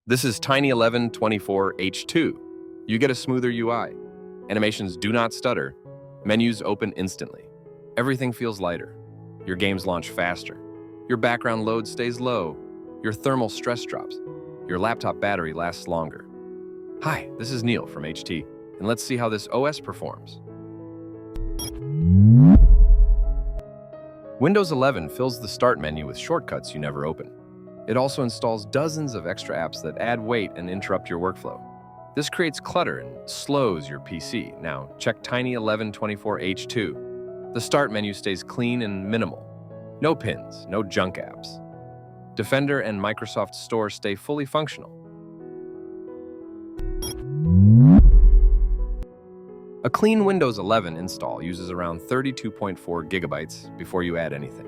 This is Tiny 1124H2. You get a smoother UI. Animations do not stutter. Menus open instantly. Everything feels lighter. Your games launch faster. Your background load stays low. Your thermal stress drops. Your laptop battery lasts longer. Hi, this is Neil from HT, and let's see how this OS performs. Windows 11 fills the Start menu with shortcuts you never open. It also installs dozens of extra apps that add weight and interrupt your workflow. This creates clutter and slows your PC. Now, check Tiny 1124H2. The Start menu stays clean and minimal. No pins, no junk apps. Defender and Microsoft Store stay fully functional. A clean Windows 11 install uses around 32.4 gigabytes before you add anything.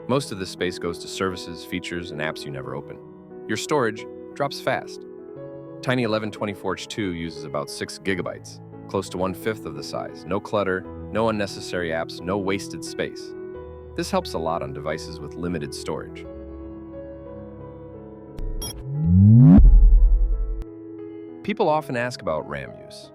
Most of this space goes to services, features, and apps you never open. Your storage drops fast. Tiny 1124H2 uses about 6 gigabytes, close to 1/5 of the size. No clutter, no unnecessary apps, no wasted space. This helps a lot on devices with limited storage. People often ask about RAM use.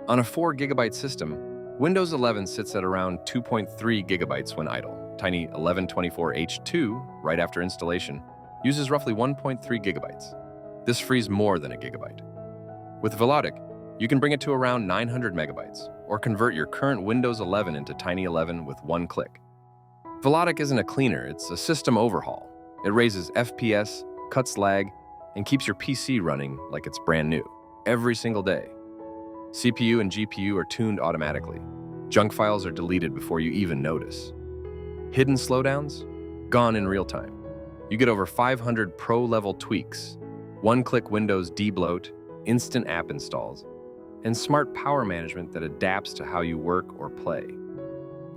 On a 4 gigabyte system, Windows 11 sits at around 2.3 gigabytes when idle. Tiny 1124H2, right after installation, uses roughly 1.3 gigabytes. This frees more than a gigabyte. With Velotic, you can bring it to around 900 megabytes, or convert your current Windows 11 into Tiny 11 with one click. Velotic isn't a cleaner, it's a system overhaul. It raises FPS, cuts lag, and keeps your PC running like it's brand new, every single day. CPU and GPU are tuned automatically. Junk files are deleted before you even notice. Hidden slowdowns? Gone in real time. You get over 500 pro-level tweaks, one-click Windows debloat, instant app installs, and smart power management that adapts to how you work or play.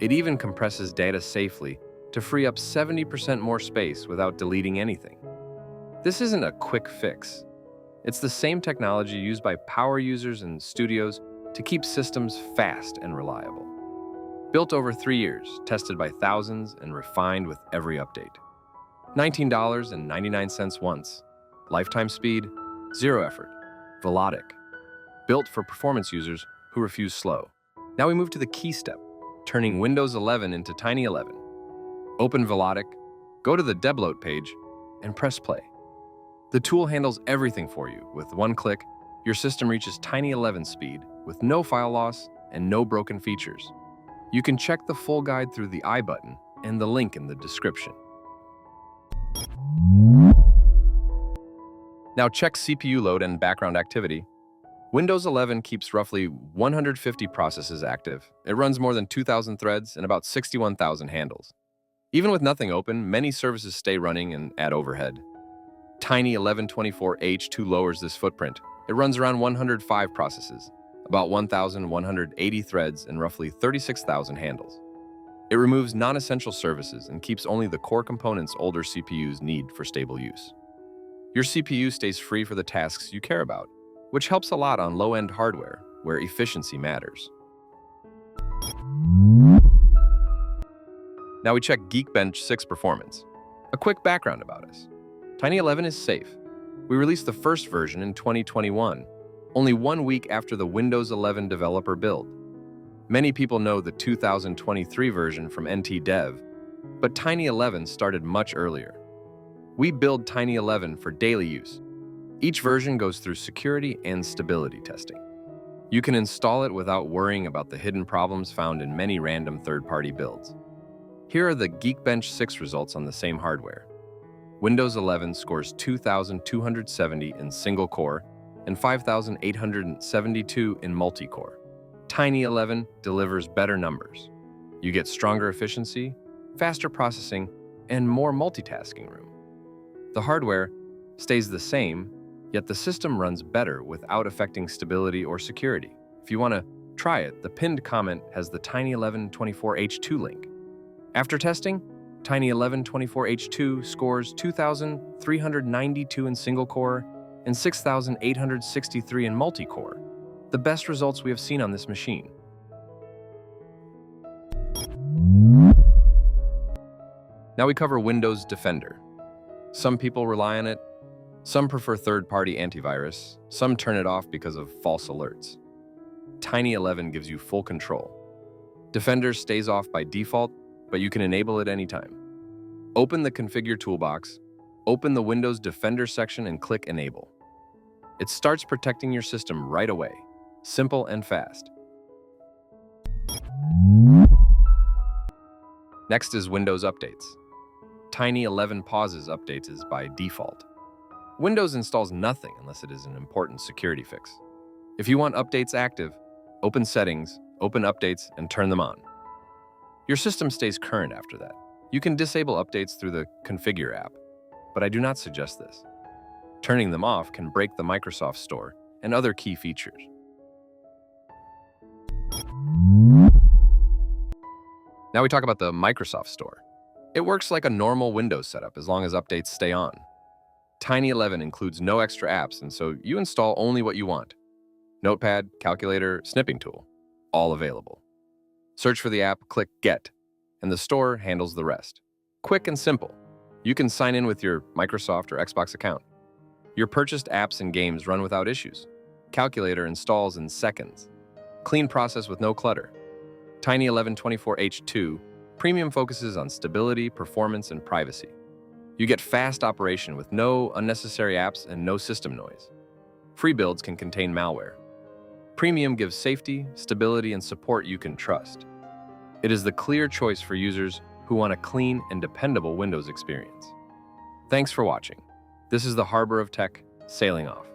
It even compresses data safely to free up 70% more space without deleting anything. This isn't a quick fix. It's the same technology used by power users and studios to keep systems fast and reliable. Built over 3 years, tested by thousands, and refined with every update. $19.99 once. Lifetime speed, zero effort. Velotic. Built for performance users who refuse slow. Now we move to the key step, turning Windows 11 into Tiny 11. Open Velotic, go to the debloater page, and press play. The tool handles everything for you. With one click, your system reaches Tiny 11 speed with no file loss and no broken features. You can check the full guide through the I button and the link in the description. Now check CPU load and background activity. Windows 11 keeps roughly 150 processes active. It runs more than 2,000 threads and about 61,000 handles. Even with nothing open, many services stay running and add overhead. Tiny 1124H2 lowers this footprint. It runs around 105 processes, about 1,180 threads, and roughly 36,000 handles. It removes non-essential services and keeps only the core components older CPUs need for stable use. Your CPU stays free for the tasks you care about, which helps a lot on low-end hardware, where efficiency matters. Now we check Geekbench 6 performance. A quick background about us. Tiny 11 is safe. We released the first version in 2021, only 1 week after the Windows 11 developer build. Many people know the 2023 version from NT Dev, but Tiny 11 started much earlier. We build Tiny 11 for daily use. Each version goes through security and stability testing. You can install it without worrying about the hidden problems found in many random third-party builds. Here are the Geekbench 6 results on the same hardware. Windows 11 scores 2,270 in single-core and 5,872 in multi-core. Tiny 11 delivers better numbers. You get stronger efficiency, faster processing, and more multitasking room. The hardware stays the same, yet the system runs better without affecting stability or security. If you want to try it, the pinned comment has the Tiny 1124H2 link. After testing, Tiny 1124H2 scores 2,392 in single-core and 6,863 in multi-core, the best results we have seen on this machine. Now we cover Windows Defender. Some people rely on it, Some prefer third-party antivirus, some turn it off because of false alerts. Tiny 11 gives you full control. Defender stays off by default, but you can enable it anytime. Open the Configure toolbox, open the Windows Defender section and click Enable. It starts protecting your system right away. Simple and fast. Next is Windows Updates. Tiny 11 pauses updates by default. Windows installs nothing unless it is an important security fix. If you want updates active, open Settings, open Updates, and turn them on. Your system stays current after that. You can disable updates through the Configure app, but I do not suggest this. Turning them off can break the Microsoft Store and other key features. Now we talk about the Microsoft Store. It works like a normal Windows setup as long as updates stay on. Tiny 11 includes no extra apps, and so you install only what you want. Notepad, calculator, snipping tool, all available. Search for the app, click Get, and the store handles the rest. Quick and simple. You can sign in with your Microsoft or Xbox account. Your purchased apps and games run without issues. Calculator installs in seconds. Clean process with no clutter. Tiny 11 24H2 Premium focuses on stability, performance, and privacy. You get fast operation with no unnecessary apps and no system noise. Free builds can contain malware. Premium gives safety, stability, and support you can trust. It is the clear choice for users who want a clean and dependable Windows experience. Thanks for watching. This is the Harbor of Tech, sailing off.